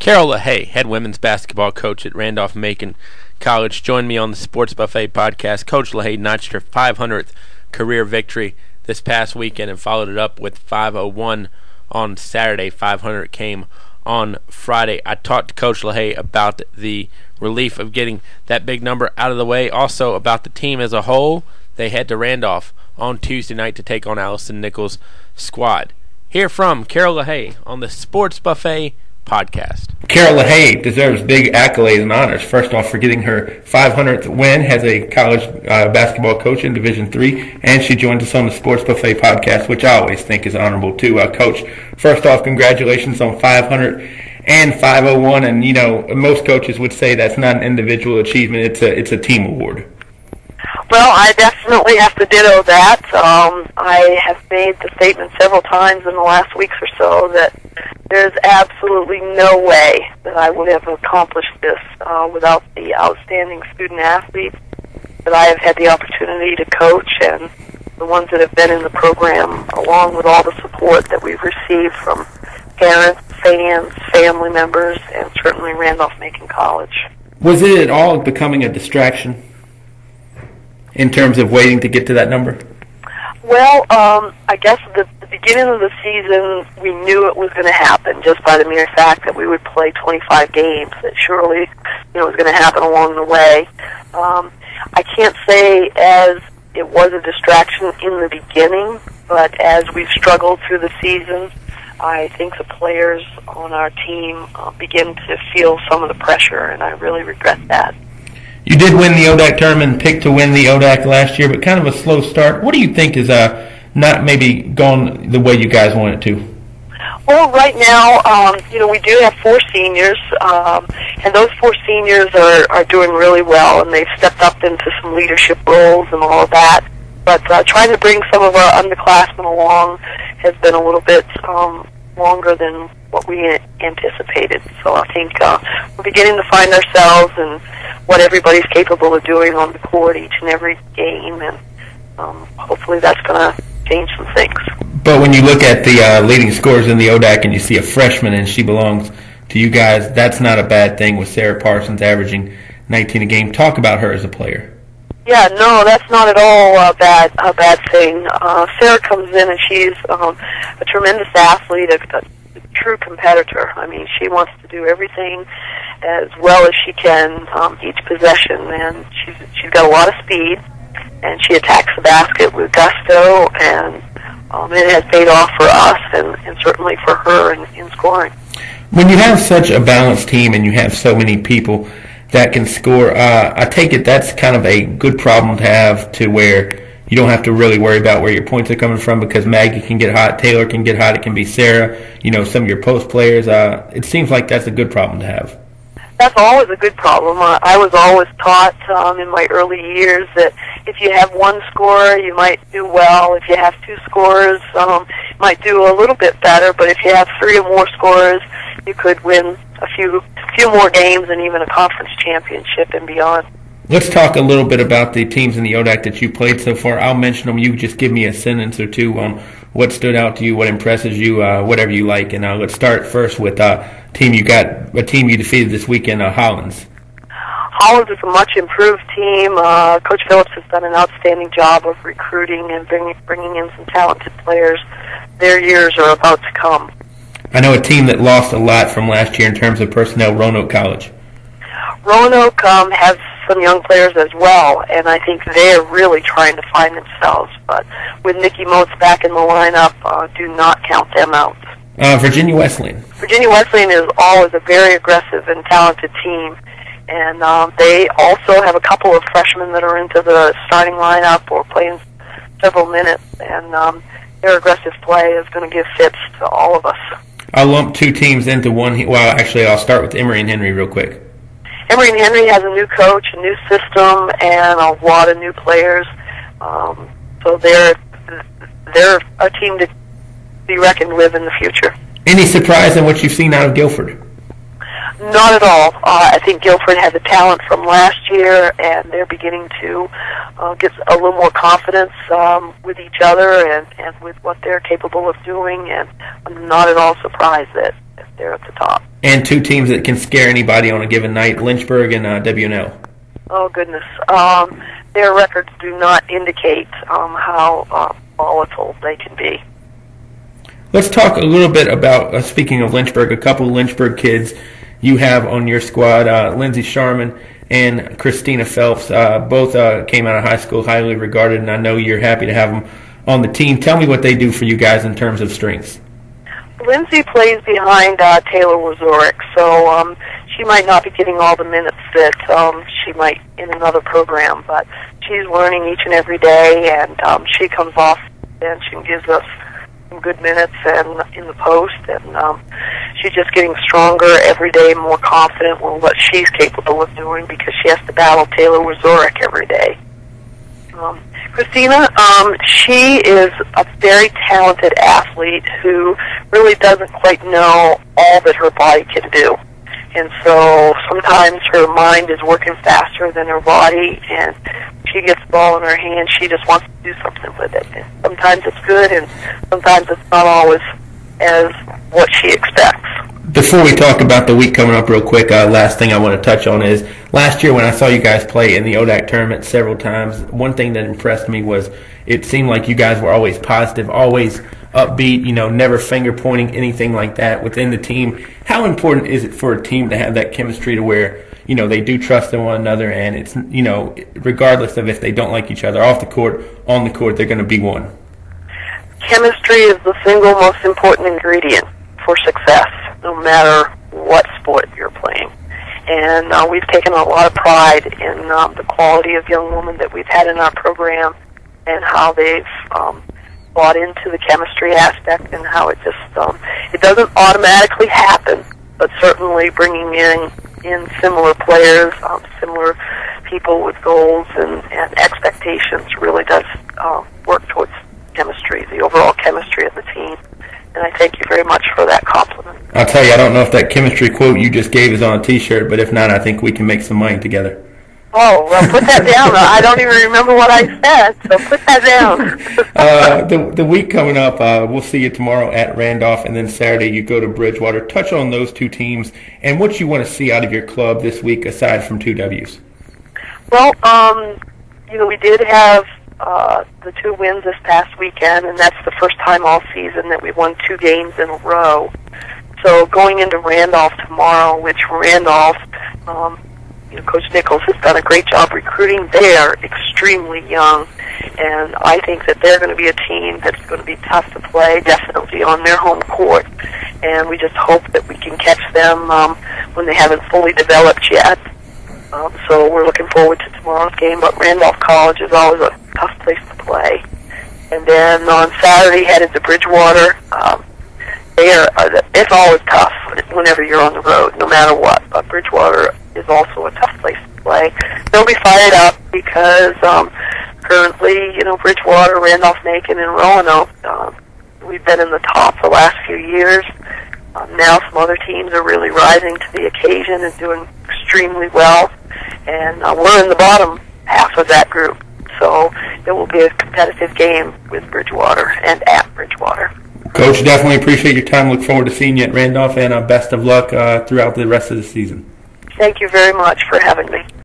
Carroll LaHaye, head women's basketball coach at Randolph Macon College, joined me on the Sports Buffet podcast. Coach LaHaye notched her 500th career victory this past weekend and followed it up with 501 on Saturday. 500 came on Friday. I talked to Coach LaHaye about the relief of getting that big number out of the way, also about the team as a whole. They head to Randolph on Tuesday night to take on Allison Nichols' squad. Hear from Carroll LaHaye on the Sports Buffet podcast. Carroll LaHaye deserves big accolades and honors. First off, for getting her 500th win as a college basketball coach in Division III, and she joined us on the Sports Buffet podcast, which I always think is honorable too. Coach, first off, congratulations on 500 and 501, and you know most coaches would say that's not an individual achievement; it's a team award. Well, I definitely have to ditto that. I have made the statement several times in the last weeks or so that there's absolutely no way that I would have accomplished this without the outstanding student-athletes that I have had the opportunity to coach and the ones that have been in the program, along with all the support that we've received from parents, fans, family members, and certainly Randolph-Macon College. Was it at all becoming a distraction in terms of waiting to get to that number? Well, I guess at the beginning of the season, we knew it was going to happen just by the mere fact that we would play 25 games. That surely, it was going to happen along the way. I can't say as it was a distraction in the beginning, but as we've struggled through the season, I think the players on our team begin to feel some of the pressure, and I really regret that. You did win the ODAC tournament, picked to win the ODAC last year, but kind of a slow start. What do you think is not maybe gone the way you guys want it to? Well, right now, we do have 4 seniors, and those 4 seniors are doing really well, and they've stepped up into some leadership roles and all of that. But trying to bring some of our underclassmen along has been a little bit longer than what we anticipated. So I think we're beginning to find ourselves and what everybody's capable of doing on the court each and every game, and hopefully that's going to change some things. But when you look at the leading scorers in the ODAC and you see a freshman and she belongs to you guys, that's not a bad thing with Sarah Parsons averaging 19 a game. Talk about her as a player. Yeah, no, that's not at all a bad thing. Sarah comes in and she's a tremendous athlete, a true competitor. I mean, she wants to do everything as well as she can each possession, and she's got a lot of speed, and she attacks the basket with gusto, and it has paid off for us and certainly for her in scoring. When you have such a balanced team and you have so many people that can score, I take it that's kind of a good problem to have, to where you don't have to really worry about where your points are coming from, because Maggie can get hot, Taylor can get hot, it can be Sarah, some of your post players. It seems like that's a good problem to have. That's always a good problem. I was always taught in my early years that if you have 1 scorer, you might do well. If you have 2 scorers, you might do a little bit better. But if you have 3 or more scorers, you could win a few more games and even a conference championship and beyond. Let's talk a little bit about the teams in the ODAC that you played so far. I'll mention them. You just give me a sentence or two on what stood out to you, what impresses you, whatever you like. And let's start first with a team you defeated this weekend, Hollins. Hollins is a much improved team. Coach Phelps has done an outstanding job of recruiting and bringing in some talented players. Their years are about to come. I know a team that lost a lot from last year in terms of personnel, Roanoke College. Roanoke has some young players as well, and I think they're really trying to find themselves. But with Nikki Motes back in the lineup, do not count them out. Virginia Wesleyan. Virginia Wesleyan is always a very aggressive and talented team, and they also have a couple of freshmen that are into the starting lineup or playing several minutes, and their aggressive play is going to give fits to all of us. I'll lump 2 teams into one. Well, actually, I'll start with Emory and Henry real quick. Emory and Henry has a new coach, a new system, and a lot of new players. So they're a team to be reckoned with in the future. Any surprise in what you've seen out of Guilford? Not at all. I think Guilford had the talent from last year, and they're beginning to get a little more confidence with each other and with what they're capable of doing. And I'm not at all surprised that if they're at the top. And two teams that can scare anybody on a given night, Lynchburg and WNL. Oh, goodness. Their records do not indicate how volatile they can be. Let's talk a little bit about, speaking of Lynchburg, a couple of Lynchburg kids you have on your squad, Lindsey Sharman and Christina Phelps. Both came out of high school highly regarded, and I know you're happy to have them on the team. Tell me what they do for you guys in terms of strengths. Lindsey plays behind Taylor Wazorek, so she might not be getting all the minutes that she might in another program, but she's learning each and every day, and she comes off the bench and gives us some good minutes and in the post, and she's just getting stronger every day, more confident with what she's capable of doing because she has to battle Taylor Wazorek every day. Christina, she is a very talented athlete who really doesn't quite know all that her body can do. And so sometimes her mind is working faster than her body, and she gets the ball in her hand, she just wants to do something with it. And sometimes it's good, and sometimes it's not always as what she expects. Before we talk about the week coming up real quick, last thing I want to touch on is last year when I saw you guys play in the ODAC tournament several times, one thing that impressed me was it seemed like you guys were always positive, always upbeat, never finger-pointing, anything like that within the team. How important is it for a team to have that chemistry to where, they do trust in one another and it's, regardless of if they don't like each other off the court, on the court, they're going to be one? Chemistry is the single most important ingredient for success, no matter what sport you're playing. And we've taken a lot of pride in the quality of young women that we've had in our program and how they've bought into the chemistry aspect and how it just, it doesn't automatically happen, but certainly bringing in similar players, similar people with goals and expectations really does work towards chemistry, the overall chemistry of the team. And I thank you very much for that compliment. I'll tell you, I don't know if that chemistry quote you just gave is on a T-shirt, but if not, I think we can make some money together. Oh, well, put that down. I don't even remember what I said, so put that down. The week coming up, we'll see you tomorrow at Randolph, and then Saturday you go to Bridgewater. Touch on those two teams and what you want to see out of your club this week aside from 2 W's. Well, we did have the 2 wins this past weekend, and that's the first time all season that we won 2 games in a row. So going into Randolph tomorrow, which Randolph, Coach Nichols has done a great job recruiting. They are extremely young, and I think that they're going to be a team that's going to be tough to play, definitely on their home court. And we just hope that we can catch them when they haven't fully developed yet. So we're looking forward to tomorrow's game, but Randolph College is always a tough place to play. And then on Saturday, headed to Bridgewater. It's always tough whenever you're on the road, no matter what. But Bridgewater is also a tough place to play. They'll be fired up because currently, Bridgewater, Randolph Macon, and Roanoke, we've been in the top the last few years. Now some other teams are really rising to the occasion and doing extremely well. And we're in the bottom half of that group. So it will be a competitive game with Bridgewater and at Bridgewater. Coach, definitely appreciate your time. Look forward to seeing you at Randolph, and best of luck throughout the rest of the season. Thank you very much for having me.